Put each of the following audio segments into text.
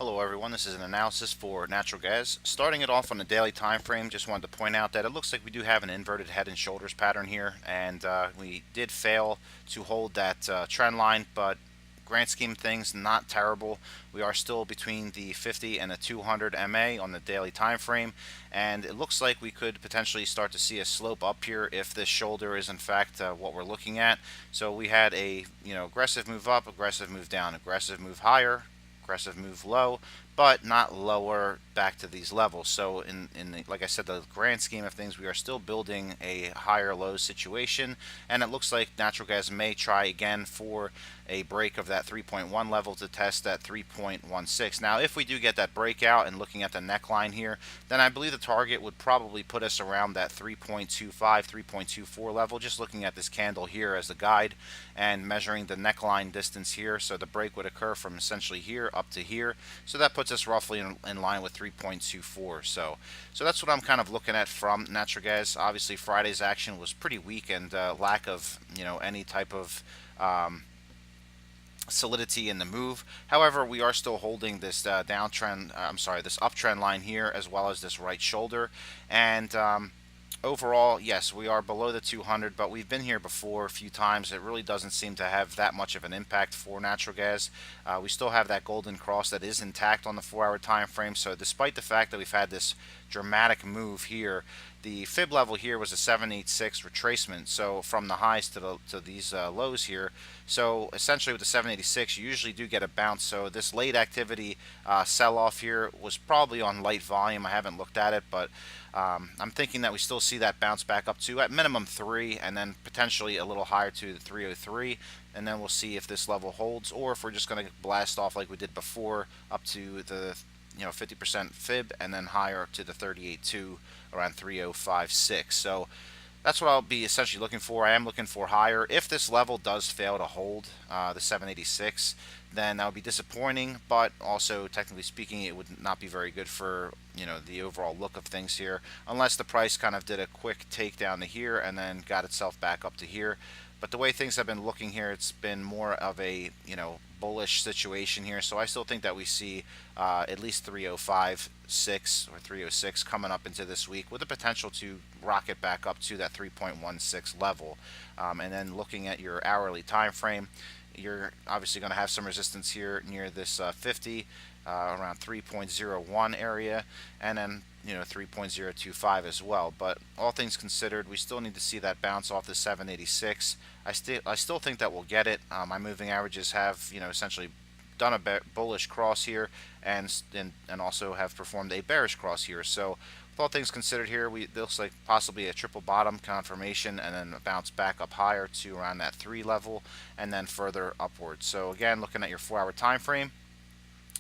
Hello everyone, this is an analysis for natural gas. Starting it off on the daily time frame, just wanted to point out that it looks like we do have an inverted head and shoulders pattern here, and we did fail to hold that trend line, but grand scheme of things, not terrible. We are still between the 50 and the 200 MA on the daily time frame, and it looks like we could potentially start to see a slope up here if this shoulder is in fact what we're looking at. So we had a aggressive move up, aggressive move down, aggressive move higher, aggressive move low, but not lower back to these levels. So in the, like I said, the grand scheme of things, we are still building a higher low situation, and it looks like natural gas may try again for a break of that 3.1 level to test that 3.16. Now, if we do get that breakout and looking at the neckline here, then I believe the target would probably put us around that 3.25, 3.24 level, just looking at this candle here as the guide and measuring the neckline distance here. So the break would occur from essentially here up to here. So that puts us roughly in line with 3.24. So that's what I'm kind of looking at from natural gas. Obviously, Friday's action was pretty weak and lack of any type of solidity in the move. However, we are still holding this downtrend. I'm sorry, this uptrend line here, as well as this right shoulder. And overall, yes, we are below the 200, but we've been here before a few times. It really doesn't seem to have that much of an impact for natural gas. We still have that golden cross that is intact on the 4-hour time frame. So despite the fact that we've had this dramatic move here, the fib level here was a 786 retracement, so from the highs to these lows here. So essentially with the 786, you usually do get a bounce. So this late activity sell-off here was probably on light volume. I haven't looked at it, but I'm thinking that we still see that bounce back up to at minimum 3, and then potentially a little higher to the 303, and then we'll see if this level holds, or if we're just going to blast off like we did before up to the 50% fib, and then higher to the 38.2 around 305.6. So that's what I'll be essentially looking for. I am looking for higher. If this level does fail to hold the 786, then that would be disappointing, but also technically speaking, it would not be very good for the overall look of things here, unless the price kind of did a quick takedown to here and then got itself back up to here. But the way things have been looking here, it's been more of a bullish situation here. So I still think that we see at least 305.6 or 306 coming up into this week, with the potential to rocket back up to that 3.16 level. And then looking at your hourly time frame, you're obviously going to have some resistance here near this 50, around 3.01 area, and then 3.025 as well. But all things considered, we still need to see that bounce off the 786. I still think that we'll get it. My moving averages have essentially done a bullish cross here, and also have performed a bearish cross here. So with all things considered here, it looks like possibly a triple bottom confirmation, and then a bounce back up higher to around that 3 level, and then further upwards. So again, looking at your 4-hour time frame,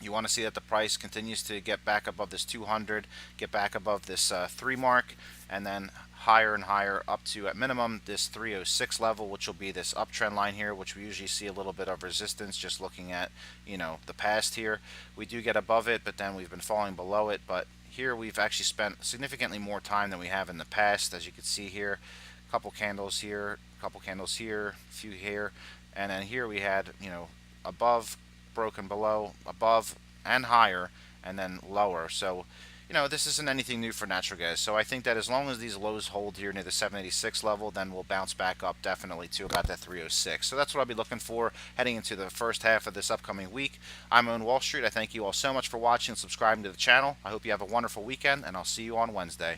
you want to see that the price continues to get back above this 200, get back above this 3 mark, and then higher and higher up to, at minimum, this 306 level, which will be this uptrend line here, which we usually see a little bit of resistance just looking at the past here. We do get above it, but then we've been falling below it. But here we've actually spent significantly more time than we have in the past, as you can see here. A couple candles here, a couple candles here, a few here, and then here we had above, broken below, above, and higher, and then lower. So this isn't anything new for natural gas. So I think that as long as these lows hold here near the 786 level, then we'll bounce back up definitely to about that 306. So that's what I'll be looking for heading into the first half of this upcoming week. I'm on Wall Street. I thank you all so much for watching and subscribing to the channel. I hope you have a wonderful weekend, and I'll see you on Wednesday.